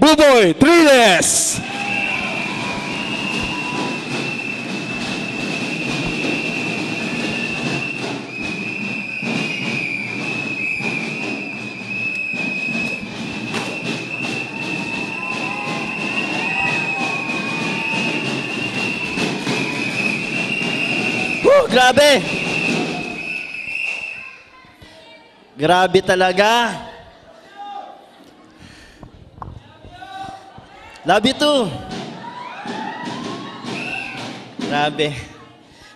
Buboy Triles. Grabe! Grabe talaga. Love you too. Grabe.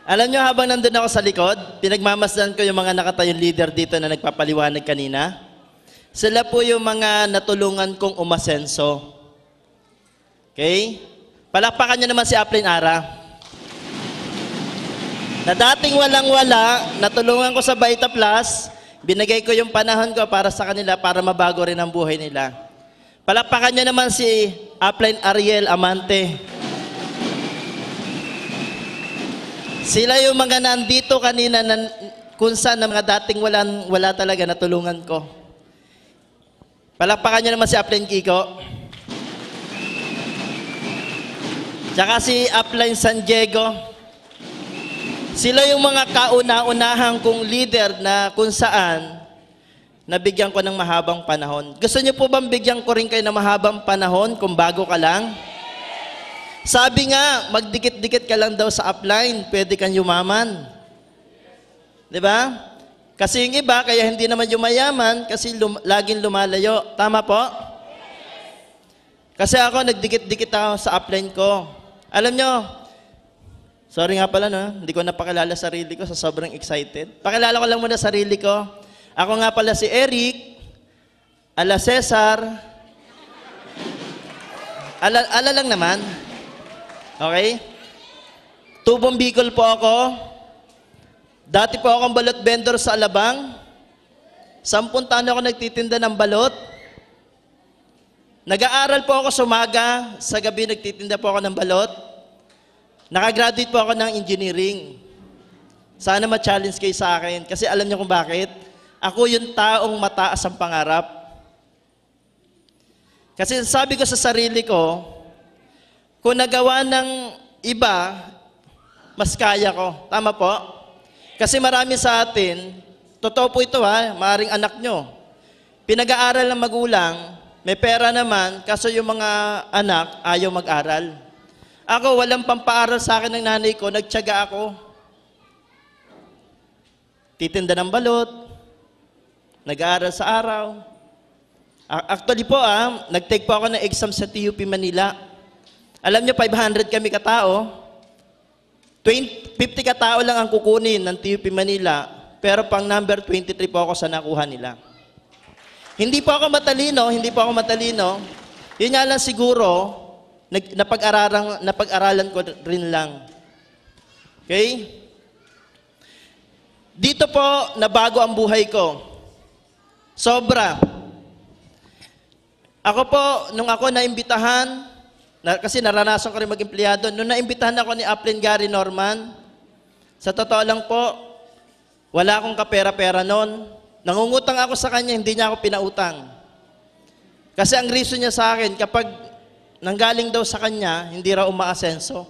Alam nyo, habang nandun ako sa likod, pinagmamasdan ko yung mga nakatayong leader dito na nagpapaliwanag kanina. Sila po yung mga natulungan kong umasenso. Okay? Palakpakan nyo naman si Aplin Ara. Na dating walang-wala, natulungan ko sa Baita Plus, binigay ko yung panahon ko para sa kanila, para mabago rin ang buhay nila. Palakpakan nyo naman si Upline Ariel Amante. Sila yung mga nandito kanina na, kung saan na mga dating wala talaga natulungan ko. Palakpakan nyo naman si Upline Kiko. Tsaka si Upline San Diego. Sila yung mga kauna-unahang kong leader na kung saan nabigyan ko ng mahabang panahon. Gusto niyo po bang bigyan ko rin kayo ng mahabang panahon kung bago ka lang? Sabi nga, magdikit-dikit ka lang daw sa upline, pwede kang yumaman. Di ba? Kasi yung iba, kaya hindi naman yumayaman kasi laging lumalayo. Tama po? Kasi ako, nagdikit-dikit ako sa upline ko. Alam nyo, sorry nga pala, no? Hindi ko napakilala sarili ko sa sobrang excited. Pakilala ko lang muna sarili ko. Ako nga pala si Eric, ala Cesar, ala lang naman. Okay? Tubong Bicol po ako. Dati po akong balot vendor sa Alabang. 10 taon ako nagtitinda ng balot. Nag-aaral po ako sa umaga, sa gabi nagtitinda po ako ng balot. Nakagraduate po ako ng engineering. Sana ma-challenge kayo sa akin. Kasi alam niyo kung bakit? Ako yung taong mataas ang pangarap. Kasi sabi ko sa sarili ko, kung nagawa ng iba, mas kaya ko. Tama po? Kasi marami sa atin, totoo po ito ha, maaaring anak nyo. Pinag-aaral ng magulang, may pera naman, kaso yung mga anak ayaw mag-aral. Ako, walang pampaaral sa akin ng nanay ko, nagtiyaga ako. Titinda ng balot, nag-aaral sa araw. Actually po, nag-take po ako ng exam sa TUP Manila. Alam niyo, 500 kami katao. 50 katao lang ang kukunin ng TUP Manila, pero pang number 23 po ako sa nakuha nila. Hindi po ako matalino. Yun nga lang siguro, napag-aralan ko rin lang. Okay? Dito po, nabago ang buhay ko. Sobra. Ako po, nung ako naimbitahan, kasi naranasan ko rin mag-empleyado, nung naimbitahan ako ni Upline Gary Norman, sa totoo lang po, wala akong kapera-pera noon. Nangungutang ako sa kanya, hindi niya ako pinautang. Kasi ang reason niya sa akin, kapag nanggaling daw sa kanya, hindi raw umaasenso.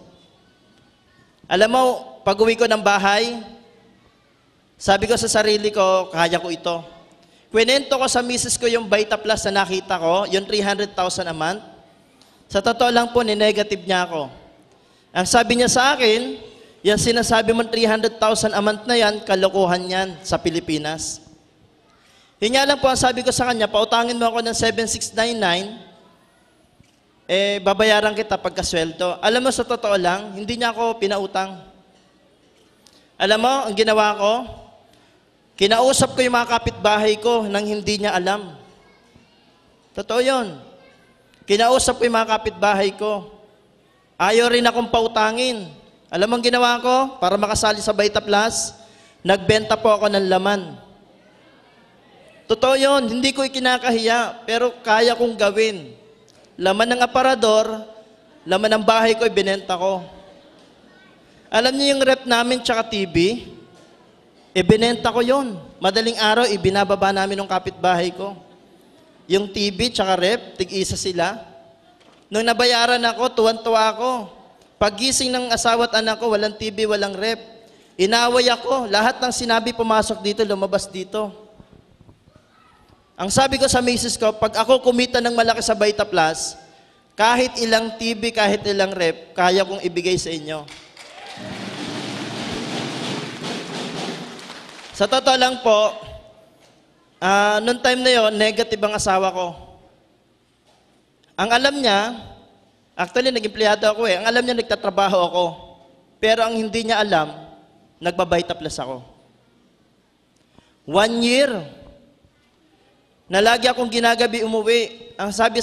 Alam mo, pag-uwi ko ng bahay, sabi ko sa sarili ko, kaya ko ito. Kwento ko sa misis ko yung Baita Plus na nakita ko, yung 300,000 a month. Sa totoo lang po, ni-negative niya ako. Ang sabi niya sa akin, yung sinasabi mong 300,000 a month na yan, kalokohan yan sa Pilipinas. Yun nga lang po ang sabi ko sa kanya, pautangin mo ako ng 7,699, babayaran kita pagkasweldo. Alam mo, sa totoo lang, hindi niya ako pinautang. Alam mo, ang ginawa ko, kinausap ko yung mga kapitbahay ko nang hindi niya alam. Totoo yun. Kinausap ko yung mga kapitbahay ko. Ayaw rin akong pautangin. Alam mo ang ginawa ko, para makasali sa Baita Plus, nagbenta po ako ng laman. Totoo yun, hindi ko ikinakahiya, pero kaya kong gawin. Laman ng aparador, laman ng bahay ko, ibinenta ko. Alam niyo yung rep namin tsaka TV? Ibinenta ko yon. Madaling araw, ibinababa namin ng kapitbahay ko. Yung TV tsaka rep, tig-isa sila. Nung nabayaran ako, tuwan-tuwa ako. Paggising ng asawa at anak ko, walang TV, walang rep. Inaway ako. Lahat ng sinabi pumasok dito, lumabas dito. Ang sabi ko sa misis ko, pag ako kumita ng malaki sa Vita Plus, kahit ilang TV, kahit ilang rep, kaya kong ibigay sa inyo. Sa totoo lang po, noong time na yon, negative ang asawa ko. Ang alam niya, actually nag-empleyado ako eh, ang alam niya nagtatrabaho ako. Pero ang hindi niya alam, nagba-Vita Plus ako. 1 year, na lagi akong ginagabi umuwi. Ang sabi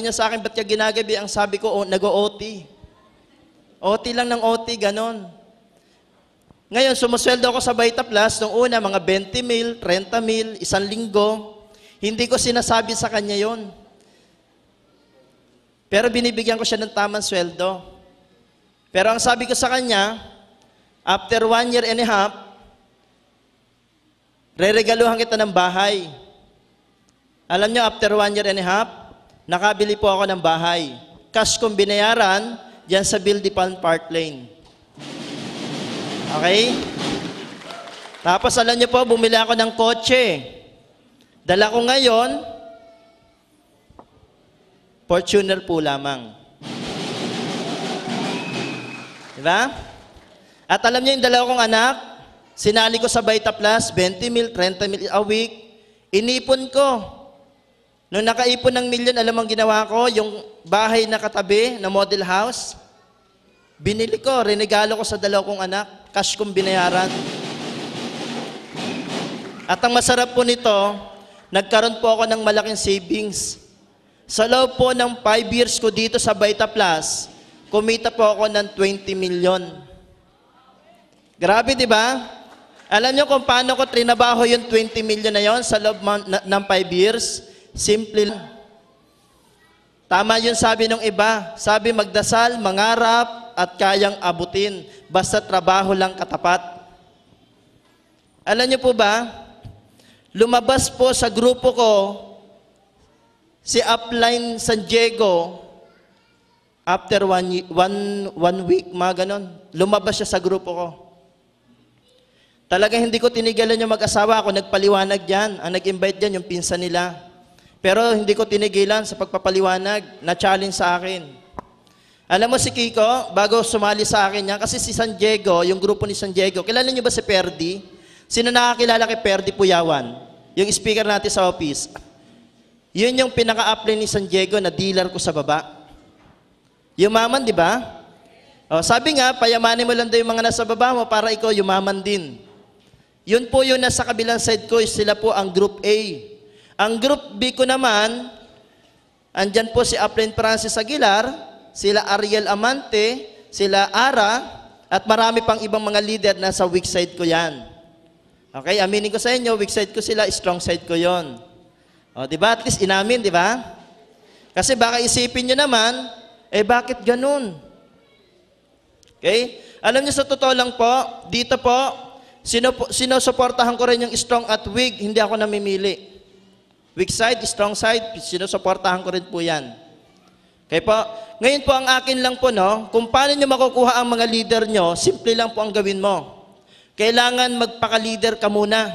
niya sa akin, ba't ka ginagabi? Ang sabi ko, nag-OT. OT lang ng OT, ganon. Ngayon, sumusweldo ako sa Vita Plus, nung una, mga 20 mil, 30 mil, 1 linggo. Hindi ko sinasabi sa kanya yon. Pero binibigyan ko siya ng tamang sweldo. Pero ang sabi ko sa kanya, after 1 year and a half, reregaluhan kita ng bahay. Alam niyo, after 1 year and a half, nakabili po ako ng bahay. Cash kong binayaran, dyan sa Bildipan Park Lane. Okay? Tapos alam niyo po, bumili ako ng kotse. Dala ko ngayon, Fortuner po lamang. Diba? At alam niyo yung dalawa kong anak, sinali ko sa Vita Plus, 20 mil, 30 mil a week. Inipon ko. Nung nakaipon ng milyon, alam ang ginawa ko, yung bahay na katabi, na model house, binili ko, renegalo ko sa dalawa kong anak, cash kong binayaran. At ang masarap po nito, nagkaroon po ako ng malaking savings. Sa loob po ng 5 years ko dito sa Vita Plus, kumita po ako ng 20 million. Grabe, di ba? Alam niyo kung paano ko trinabaho yung 20 million na yon sa loob ng 5 years? Simple lang. Tama yun sabi ng iba. Sabi magdasal, mangarap, at kayang abutin. Basta trabaho lang katapat. Alam niyo po ba, lumabas po sa grupo ko, si Upline San Diego, after one week, mga ganon, lumabas siya sa grupo ko. Talagang hindi ko tinigilan yung mag-asawa ako, nagpaliwanag dyan. Ang nag-invite dyan, yung pinsan nila. Pero hindi ko tinigilan sa pagpapaliwanag, na-challenge sa akin. Alam mo si Kiko, bago sumali sa akin niya, kasi si San Diego, yung grupo ni San Diego, kilala niyo ba si Perdi? Sino nakakilala kay Perdi Puyawan? Yung speaker natin sa office. Yun yung pinaka-apply ni San Diego na dealer ko sa baba. Yumaman, di ba? O, sabi nga, payamanin mo lang daw yung mga nasa baba mo para ikaw yumaman din. Yun po yun nasa kabilang side ko, sila po ang Group A. Ang Group B ko naman, andyan po si Upline Francis Aguilar, sila Ariel Amante, sila Ara, at marami pang ibang mga leader na sa weak side ko yan. Okay, aminin ko sa inyo, weak side ko sila, strong side ko yon. O, di ba? At least inamin, di ba? Kasi baka isipin nyo naman, bakit ganun? Okay? Alam niyo sa totoo lang po, dito po, sinusuportahan ko rin yung strong at weak, hindi ako namimili. Weak side, strong side, sinusuportahan ko rin po yan. Okay po? Ngayon po ang akin lang po, no, kung paano nyo makukuha ang mga leader nyo, simple lang po ang gawin mo. Kailangan magpaka-leader ka muna.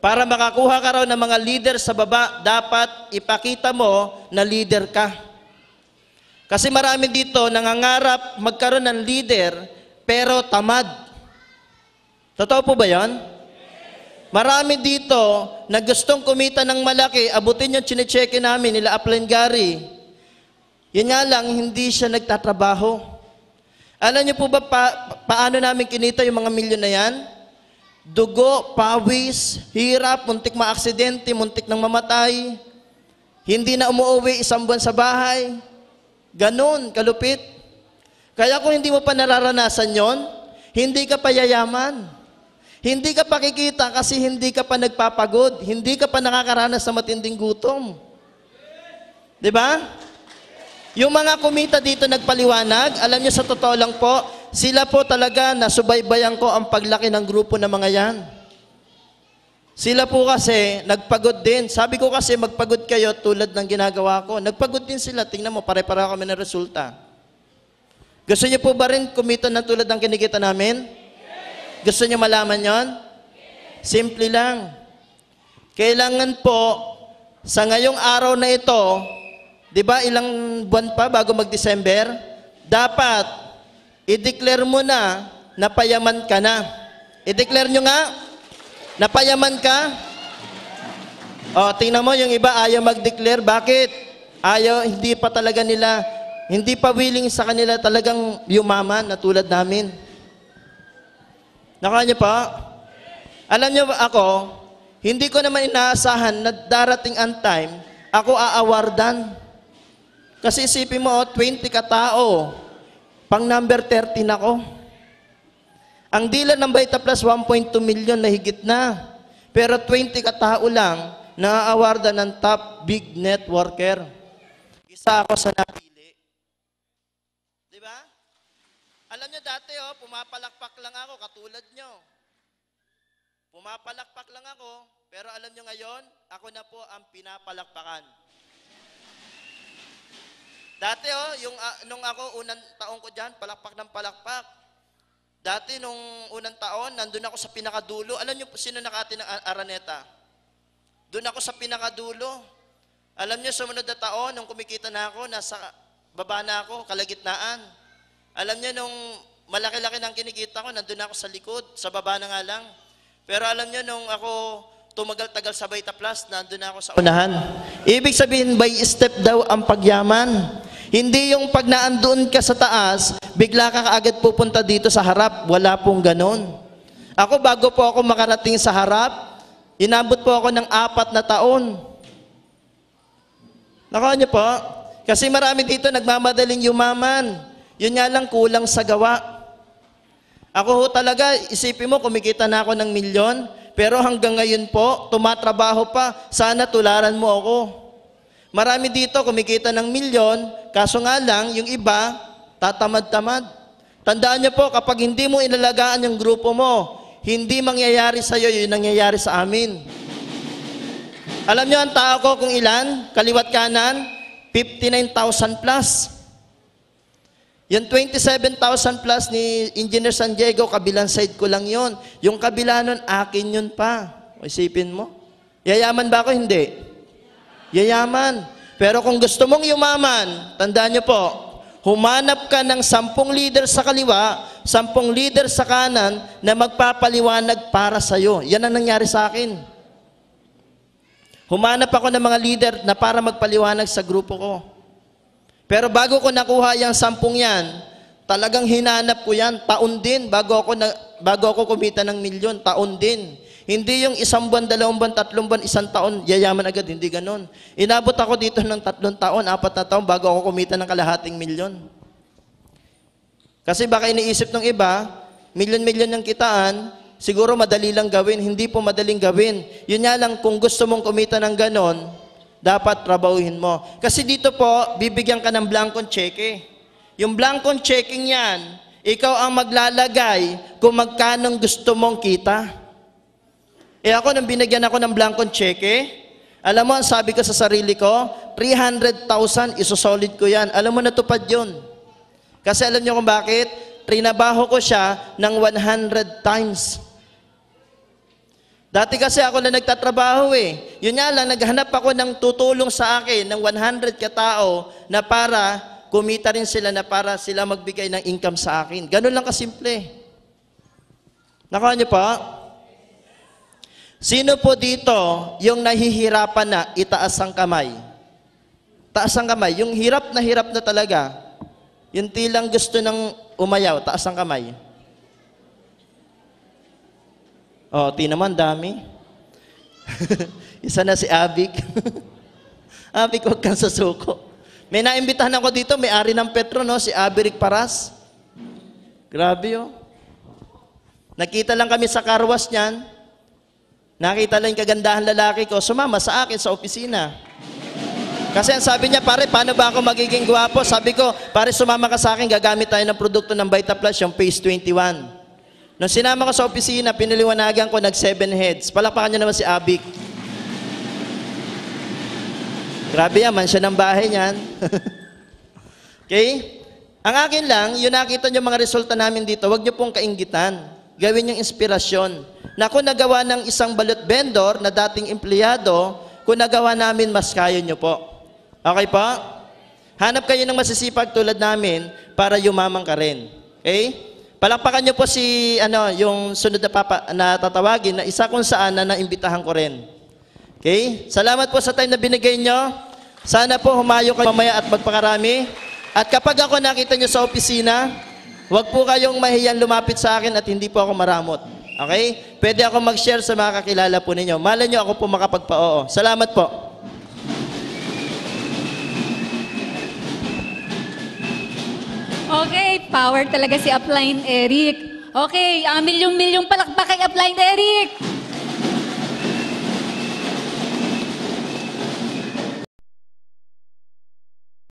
Para makakuha ka raw ng mga leader sa baba, dapat ipakita mo na leader ka. Kasi marami dito nangangarap magkaroon ng leader, pero tamad. Totoo po ba yan? Marami dito na gustong kumita ng malaki, abutin yung chinecheque namin, nila Upline Gary. Yun nga lang, hindi siya nagtatrabaho. Alam niyo po ba paano namin kinita yung mga milyon na yan? Dugo, pawis, hirap, muntik maaksidente, muntik nang mamatay. Hindi na umuwi 1 buwan sa bahay. Ganon, kalupit. Kaya kung hindi mo pa nararanasan yon, hindi ka pa yayaman. Hindi ka pa kikita kasi hindi ka pa nagpapagod. Hindi ka pa nakakaranas sa matinding gutom. Diba? Yung mga kumita dito nagpaliwanag, alam niyo sa totoo lang po, sila po talaga nasubaybayan ko ang paglaki ng grupo ng mga yan. Sila po kasi, nagpagod din. Sabi ko kasi, magpagod kayo tulad ng ginagawa ko. Nagpagod din sila. Tingnan mo, pare-para kami ng resulta. Gusto niyo po ba rin kumita ng tulad ng kinikita namin? Gusto niyo malaman yon? Simple lang. Kailangan po, sa ngayong araw na ito, di ba ilang buwan pa bago mag-December? Dapat, i-declare mo na payaman ka na. I-declare nyo nga, napayaman ka. O, tingnan mo, yung iba ayaw mag-declare. Bakit? Ayaw, hindi pa talaga nila, hindi pa willing sa kanila talagang yumaman na tulad namin. Nakuha niyo pa? Alam niyo ba ako, hindi ko naman inaasahan na darating ang time, ako aawardan. Kasi isipin mo, 20 katao, pang number 13 ako. Ang dealer ng Vita Plus, 1.2 million na higit na. Pero 20 katao lang, na-awardan ng top big networker. Isa ako sa napili. Di ba? Alam nyo dati, pumapalakpak lang ako, katulad nyo. Pumapalakpak lang ako, pero alam nyo ngayon, ako na po ang pinapalakpakan. Dati, nung ako, unang taon ko dyan, palakpak ng palakpak. Dati, nung unang taon, nandun ako sa pinakadulo. Alam nyo sino nakati ng Araneta? Doon ako sa pinakadulo. Alam nyo, sumunod na taon, nung kumikita na ako, nasa baba na ako, kalagitnaan. Alam nyo, nung malaki-laki ng kinikita ko, nandun ako sa likod, sa baba na nga lang. Pero alam nyo, nung ako tumagal-tagal sa Vita Plus, nandun ako sa unahan. Ibig sabihin, by step daw ang pagyaman. Hindi yung pag naandoon ka sa taas, bigla ka kaagad pupunta dito sa harap. Wala pong ganon. Ako, bago po ako makarating sa harap, inabot po ako ng 4 na taon. Nakuha niyo po? Kasi marami dito nagmamadaling yumaman. Yun nga lang, kulang sa gawa. Ako talaga, isipin mo, kumikita na ako ng milyon, pero hanggang ngayon po, tumatrabaho pa, sana tularan mo ako. Marami dito kumikita ng milyon, kaso nga lang, yung iba, tatamad-tamad. Tandaan niyo po, kapag hindi mo inalagaan yung grupo mo, hindi mangyayari sa'yo yung nangyayari sa amin. Alam niyo ang tao ko kung ilan? Kaliwat kanan, 59,000 plus. Yung 27,000 plus ni Engineer San Diego, kabilang side ko lang yon. Yung kabila nun, akin yun pa. Isipin mo. Yayaman ba ako? Hindi. Yayaman. Pero kung gusto mong yumaman, tandaan niyo po, humanap ka ng 10 leader sa kaliwa, 10 leader sa kanan na magpapaliwanag para sa'yo. Yan ang nangyari sa akin. Humanap ako ng mga leader na para magpaliwanag sa grupo ko. Pero bago ko nakuha yung 10 yan, talagang hinanap ko yan, taon din, bago ako kumita ng milyon, taon din. Hindi yung 1 buwan, 2 buwan, 3 buwan, 1 taon, yayaman agad, hindi ganon. Inabot ako dito ng 3 taon, 4 na taon, bago ako kumita ng kalahating milyon. Kasi baka iniisip ng iba, milyon-milyon ng kitaan, siguro madali lang gawin, hindi po madaling gawin. Yun nga lang, kung gusto mong kumita ng ganon, dapat trabahuhin mo. Kasi dito po, bibigyan ka ng blankong cheque. Yung blankong checking yan, ikaw ang maglalagay kung magkanong gusto mong kita. Ako, nang binigyan ako ng blankong cheque, alam mo, ang sabi ko sa sarili ko, 300,000, isosolid ko yan. Alam mo, natupad yun. Kasi alam niyo kung bakit? Trinabaho ko siya ng 100 times. Dati kasi ako na nagtatrabaho Yun nga lang, naghanap ako ng tutulong sa akin ng 100 katao na para kumita rin sila na para sila magbigay ng income sa akin. Ganun lang kasimple. Nakuha niyo pa? Sino po dito yung nahihirapan na itaas ang kamay? Taas ang kamay. Yung hirap na talaga. Yung tilang gusto ng umayaw, taas ang kamay. Naman, dami. Isa na si Abik. Abik, huwag kang sasuko. May naimbitahan ako dito, may-ari ng Petro, si Aberic Paras. Grabe, Nakita lang kami sa karwas niyan. Nakita lang yung kagandahan lalaki ko, sumama sa akin sa opisina. Kasi ang sabi niya, pare, paano ba ako magiging gwapo? Sabi ko, pare, sumama ka sa akin, gagamit tayo ng produkto ng Vita Plus, yung Phase 21. Nung sinama ko sa opisina, pinaliwanagan ko, nag-7 heads. Palakpakan niyo naman si Abik. Grabe yan, mansya ng bahay niyan. Okay? Ang akin lang, yung nakita niyo mga resulta namin dito, huwag niyo pong kainggitan. Gawin yung inspirasyon. Na kung nagawa ng isang balot vendor na dating empleyado, kung nagawa namin, mas kaya niyo po. Okay po? Hanap kayo ng masisipag tulad namin para yumamang ka rin. Okay? Palakpakan niyo po si, yung sunod na tatawagin na isa kung saan na naimbitahan ko rin. Okay? Salamat po sa time na binigay nyo. Sana po humayo kayo mamaya at magpakarami. At kapag ako nakita nyo sa opisina, huwag po kayong mahiyang lumapit sa akin at hindi po ako maramot. Okay? Pwede ako mag-share sa mga kakilala po ninyo. Malay nyo ako po makapagpa-oo. Salamat po. Okay, power talaga si Upline Eric. Okay, milyong-milyong palakpak kay Upline Eric.